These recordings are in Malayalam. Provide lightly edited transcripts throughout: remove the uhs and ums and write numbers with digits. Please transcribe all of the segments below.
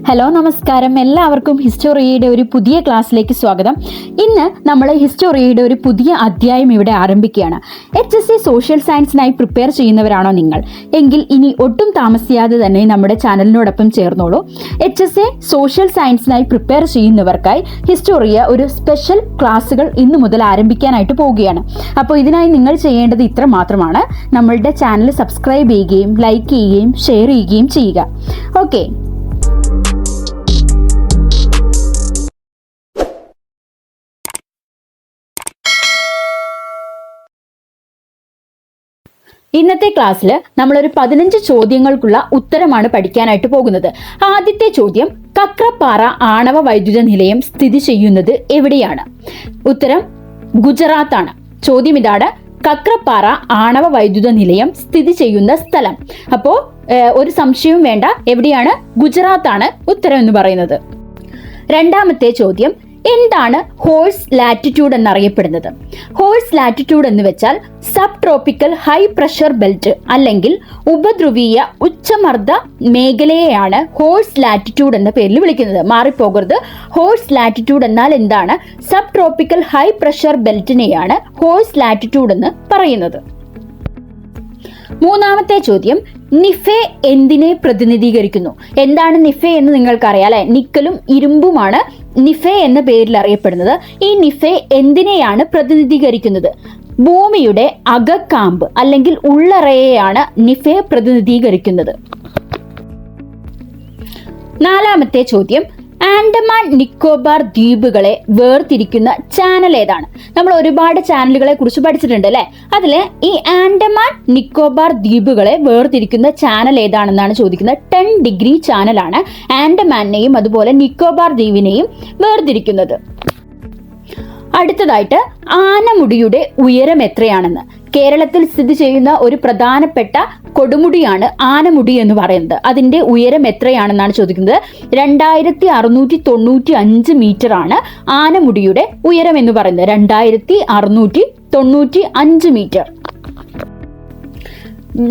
ഹലോ നമസ്കാരം, എല്ലാവർക്കും ഹിസ്റ്റോറിയുടെ ഒരു പുതിയ ക്ലാസ്സിലേക്ക് സ്വാഗതം. ഇന്ന് നമ്മൾ ഹിസ്റ്റോറിയുടെ ഒരു പുതിയ അധ്യായം ഇവിടെ ആരംഭിക്കുകയാണ്. HSC സോഷ്യൽ സയൻസിനായി പ്രിപ്പയർ ചെയ്യുന്നവരാണോ നിങ്ങൾ എങ്കിൽ ഇനി ഒട്ടും താമസിയാതെ തന്നെ നമ്മുടെ ചാനലിനോടൊപ്പം ചേർന്നോളൂ. HSC സോഷ്യൽ സയൻസിനായി പ്രിപ്പയർ ചെയ്യുന്നവർക്കായി ഹിസ്റ്റോറിയ ഒരു സ്പെഷ്യൽ ക്ലാസ്സുകൾ ഇന്നു മുതൽ ആരംഭിക്കാനായിട്ട് പോവുകയാണ്. അപ്പോൾ ഇതിനായി നിങ്ങൾ ചെയ്യേണ്ടത് ഇത്ര മാത്രമാണ്: നമ്മളുടെ ചാനൽ സബ്സ്ക്രൈബ് ചെയ്യുകയും ലൈക്ക് ചെയ്യുകയും ഷെയർ ചെയ്യുകയും ചെയ്യുക. ഓക്കെ, ഇന്നത്തെ ക്ലാസ്സിൽ നമ്മളൊരു 15 ചോദ്യങ്ങൾക്കുള്ള ഉത്തരമാണ് പഠിക്കാനായിട്ട് പോകുന്നത്. ആദ്യത്തെ ചോദ്യം: കക്രപ്പാറ ആണവ വൈദ്യുത നിലയം സ്ഥിതി ചെയ്യുന്നത് എവിടെയാണ്? ഉത്തരം ഗുജറാത്ത് ആണ്. ചോദ്യം ഇതാണ്: കക്രപ്പാറ ആണവ വൈദ്യുത നിലയം സ്ഥിതി ചെയ്യുന്ന സ്ഥലം. അപ്പോൾ ഒരു സംശയവും വേണ്ട, എവിടെയാണ്? ഗുജറാത്ത് ആണ് ഉത്തരം എന്ന് പറയുന്നത്. രണ്ടാമത്തെ ചോദ്യം: എന്താണ് ഹോഴ്സ് ലാറ്റിറ്റ്യൂഡ് എന്നറിയപ്പെടുന്നത്? ഹോഴ്സ് ലാറ്റിറ്റ്യൂഡ് എന്ന് വെച്ചാൽ sub tropical high pressure belt അല്ലെങ്കിൽ ഉപധ്രുവീയ ഉച്ചമർദ്ദ മേഖലയെയാണ് ഹോഴ്സ് ലാറ്റിറ്റ്യൂഡ് എന്ന പേരിൽ വിളിക്കുന്നത്. മാറിപ്പോകരുത്. ഹോഴ്സ് ലാറ്റിറ്റ്യൂഡ് എന്നാൽ എന്താണ്? സബ് ട്രോപ്പിക്കൽ ഹൈ പ്രഷർ ബെൽറ്റിനെയാണ് ഹോഴ്സ് ലാറ്റിറ്റ്യൂഡ് എന്ന് പറയുന്നത്. മൂന്നാമത്തെ ചോദ്യം: നിഫെ എന്തിനെ പ്രതിനിധീകരിക്കുന്നു? എന്താണ് നിഫെ എന്ന് നിങ്ങൾക്കറിയാം അല്ലെ? നിക്കലും ഇരുമ്പുമാണ് നിഫെ എന്ന പേരിൽ അറിയപ്പെടുന്നത്. ഈ നിഫെ എന്തിനെയാണ് പ്രതിനിധീകരിക്കുന്നത്? ഭൂമിയുടെ അകക്കാമ്പ് അല്ലെങ്കിൽ ഉള്ളറയെയാണ് നിഫെ പ്രതിനിധീകരിക്കുന്നത്. നാലാമത്തെ ചോദ്യം: ആൻഡമാൻ നിക്കോബാർ ദ്വീപുകളെ വേർതിരിക്കുന്ന ചാനൽ ഏതാണ്? നമ്മൾ ഒരുപാട് ചാനലുകളെ കുറിച്ച് പഠിച്ചിട്ടുണ്ട് അല്ലെ? അതിലെ ഈ ആൻഡമാൻ നിക്കോബാർ ദ്വീപുകളെ വേർതിരിക്കുന്ന ചാനൽ ഏതാണെന്നാണ് ചോദിക്കുന്നത്. 10 ഡിഗ്രി ചാനലാണ് ആൻഡമാനെയും അതുപോലെ നിക്കോബാർ ദ്വീപിനെയും വേർതിരിക്കുന്നത്. അടുത്തതായിട്ട് ആനമുടിയുടെ ഉയരം എത്രയാണെന്ന്. കേരളത്തിൽ സ്ഥിതി ചെയ്യുന്ന ഒരു പ്രധാനപ്പെട്ട കൊടുമുടിയാണ് ആനമുടി എന്ന് പറയുന്നത്. അതിന്റെ ഉയരം എത്രയാണെന്നാണ് ചോദിക്കുന്നത്. 2695 മീറ്റർ ആണ് ആനമുടിയുടെ ഉയരം എന്ന് പറയുന്നത്. 2695 മീറ്റർ.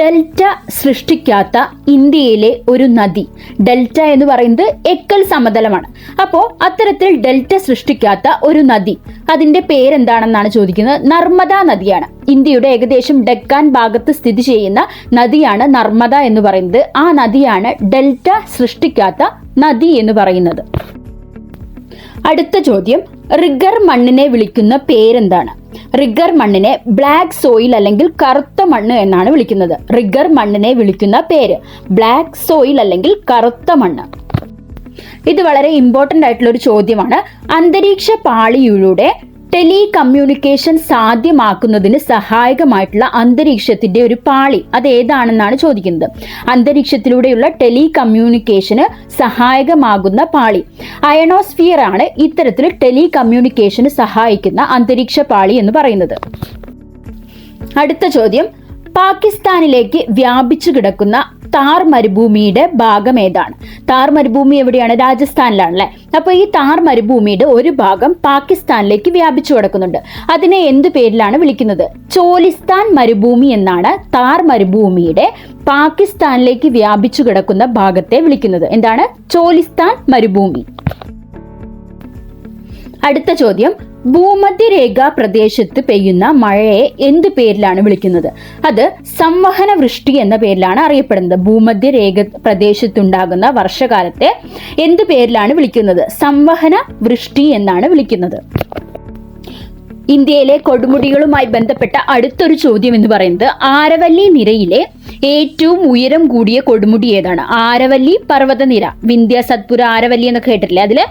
ഡെൽറ്റ സൃഷ്ടിക്കാത്ത ഇന്ത്യയിലെ ഒരു നദി. ഡെൽറ്റ എന്ന് പറയുന്നത് എക്കൽ സമതലമാണ്. അപ്പോൾ അത്തരത്തിൽ ഡെൽറ്റ സൃഷ്ടിക്കാത്ത ഒരു നദി, അതിന്റെ പേരെന്താണെന്നാണ് ചോദിക്കുന്നത്. നർമ്മദ നദിയാണ്. ഇന്ത്യയുടെ ഏകദേശം ഡെക്കാൻ ഭാഗത്ത് സ്ഥിതി ചെയ്യുന്ന നദിയാണ് നർമ്മദ എന്ന് പറയുന്നത്. ആ നദിയാണ് ഡെൽറ്റ സൃഷ്ടിക്കാത്ത നദി എന്ന് പറയുന്നത്. അടുത്ത ചോദ്യം: റിഗർ മണ്ണിനെ വിളിക്കുന്ന പേരെന്താണ്? റിഗർ മണ്ണിനെ ബ്ലാക്ക് സോയിൽ അല്ലെങ്കിൽ കറുത്ത മണ്ണ് എന്നാണ് വിളിക്കുന്നത്. റിഗർ മണ്ണിനെ വിളിക്കുന്ന പേര് ബ്ലാക്ക് സോയിൽ അല്ലെങ്കിൽ കറുത്ത മണ്ണ്. ഇത് വളരെ ഇമ്പോർട്ടന്റ് ആയിട്ടുള്ള ഒരു ചോദ്യമാണ്. അന്തരീക്ഷ പാളിയിലൂടെ ടെലി കമ്മ്യൂണിക്കേഷൻ സാധ്യമാക്കുന്നതിന് സഹായകമായിട്ടുള്ള അന്തരീക്ഷത്തിന്റെ ഒരു പാളി അത് ഏതാണെന്നാണ് ചോദിക്കുന്നത്. അന്തരീക്ഷത്തിലൂടെയുള്ള ടെലി കമ്മ്യൂണിക്കേഷന് സഹായകമാകുന്ന പാളി അയണോസ്ഫിയർ ആണ് ഇത്തരത്തിൽ ടെലി കമ്മ്യൂണിക്കേഷന് സഹായിക്കുന്ന അന്തരീക്ഷ പാളി എന്ന് പറയുന്നത്. അടുത്ത ചോദ്യം: പാകിസ്ഥാനിലേക്ക് വ്യാപിച്ചു കിടക്കുന്ന താർ മരുഭൂമിയുടെ ഭാഗം ഏതാണ്? താർ മരുഭൂമി എവിടെയാണ്? രാജസ്ഥാനിലാണല്ലേ? അപ്പൊ ഈ താർ മരുഭൂമിയുടെ ഒരു ഭാഗം പാകിസ്ഥാനിലേക്ക് വ്യാപിച്ചു കിടക്കുന്നുണ്ട്. അതിനെ എന്ത് പേരിലാണ് വിളിക്കുന്നത്? ചോലിസ്ഥാൻ മരുഭൂമി എന്നാണ് താർ മരുഭൂമിയുടെ പാകിസ്ഥാനിലേക്ക് വ്യാപിച്ചു കിടക്കുന്ന ഭാഗത്തെ വിളിക്കുന്നത്. എന്താണ്? ചോലിസ്ഥാൻ മരുഭൂമി. അടുത്ത ചോദ്യം: ഭൂമധ്യരേഖാ പ്രദേശത്ത് പെയ്യുന്ന മഴയെ എന്ത് പേരിലാണ് വിളിക്കുന്നത്? അത് സംവഹന വൃഷ്ടി എന്ന പേരിലാണ് അറിയപ്പെടുന്നത്. ഭൂമധ്യരേഖ പ്രദേശത്തുണ്ടാകുന്ന വർഷകാലത്തെ എന്ത് പേരിലാണ് വിളിക്കുന്നത്? സംവഹന വൃഷ്ടി എന്നാണ് വിളിക്കുന്നത്. ഇന്ത്യയിലെ കൊടുമുടികളുമായി ബന്ധപ്പെട്ട അടുത്തൊരു ചോദ്യം എന്ന് പറയുന്നത് ആരവല്ലി നിരയിലെ ഏറ്റവും ഉയരം കൂടിയ കൊടുമുടി ഏതാണ്? ആരവല്ലി പർവ്വതനിര, വിന്ധ്യ സത്പുര ആരവല്ലി എന്നൊക്കെ കേട്ടിട്ടില്ലേ? അതില്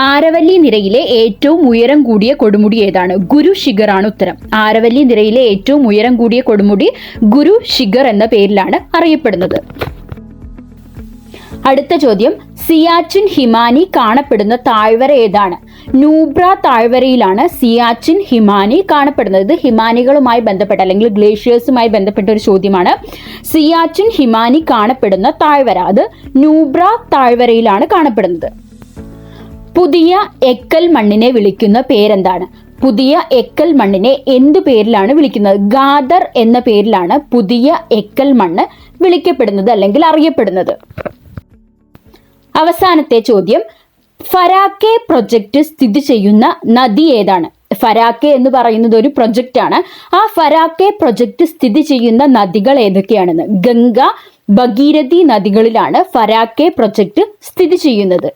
ആരവല്ലി നിരയിലെ ഏറ്റവും ഉയരം കൂടിയ കൊടുമുടി ഏതാണ്? ഗുരു ശിഖർ ആണ് ഉത്തരം. ആരവല്ലി നിരയിലെ ഏറ്റവും ഉയരം കൂടിയ കൊടുമുടി ഗുരു ശിഖർ എന്ന പേരിലാണ് അറിയപ്പെടുന്നത്. അടുത്ത ചോദ്യം: സിയാച്ചിൻ ഹിമാനി കാണപ്പെടുന്ന താഴ്വര ഏതാണ്? നൂബ്ര താഴ്വരയിലാണ് സിയാച്ചിൻ ഹിമാനി കാണപ്പെടുന്നത്. ഇത് ഹിമാനികളുമായി ബന്ധപ്പെട്ട അല്ലെങ്കിൽ ഗ്ലേഷ്യേഴ്സുമായി ബന്ധപ്പെട്ട ഒരു ചോദ്യമാണ്. സിയാച്ചിൻ ഹിമാനി കാണപ്പെടുന്ന താഴ്വര അത് നൂബ്ര താഴ്വരയിലാണ് കാണപ്പെടുന്നത്. പുതിയ എക്കൽ മണ്ണിനെ വിളിക്കുന്ന പേരെന്താണ്? പുതിയ എക്കൽ മണ്ണിനെ എന്ത് പേരിലാണ് വിളിക്കുന്നത്? ഗാദർ എന്ന പേരിലാണ് പുതിയ എക്കൽ മണ്ണ് വിളിക്കപ്പെടുന്നത് അല്ലെങ്കിൽ അറിയപ്പെടുന്നത്. അവസാനത്തെ ചോദ്യം, ഫരാക്കെ പ്രൊജക്റ്റ് സ്ഥിതി ചെയ്യുന്ന നദി ഏതാണ്? ഫരാക്കെ എന്ന് പറയുന്നത് ഒരു പ്രൊജക്റ്റ് ആണ്. ആ ഫരാക്കെ പ്രൊജക്റ്റ് സ്ഥിതി ചെയ്യുന്ന നദികൾ ഏതൊക്കെയാണെന്ന്? ഗംഗ, ഭഗീരഥി നദികളിലാണ് ഫരാക്കെ പ്രൊജക്റ്റ് സ്ഥിതി ചെയ്യുന്നത്.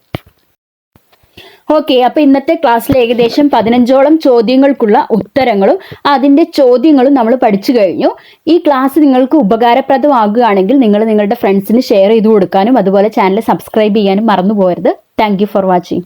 ഓക്കെ, അപ്പൊ ഇന്നത്തെ ക്ലാസ്സിൽ ഏകദേശം 15ഓളം ചോദ്യങ്ങൾക്കുള്ള ഉത്തരങ്ങളും അതിന്റെ ചോദ്യങ്ങളും നമ്മൾ പഠിച്ചു കഴിഞ്ഞു. ഈ ക്ലാസ് നിങ്ങൾക്ക് ഉപകാരപ്രദമാകുകയാണെങ്കിൽ നിങ്ങൾ നിങ്ങളുടെ ഫ്രണ്ട്സിന് ഷെയർ ചെയ്ത് കൊടുക്കാനും അതുപോലെ ചാനൽ സബ്സ്ക്രൈബ് ചെയ്യാനും മറന്നു പോകരുത്. Thank you for watching.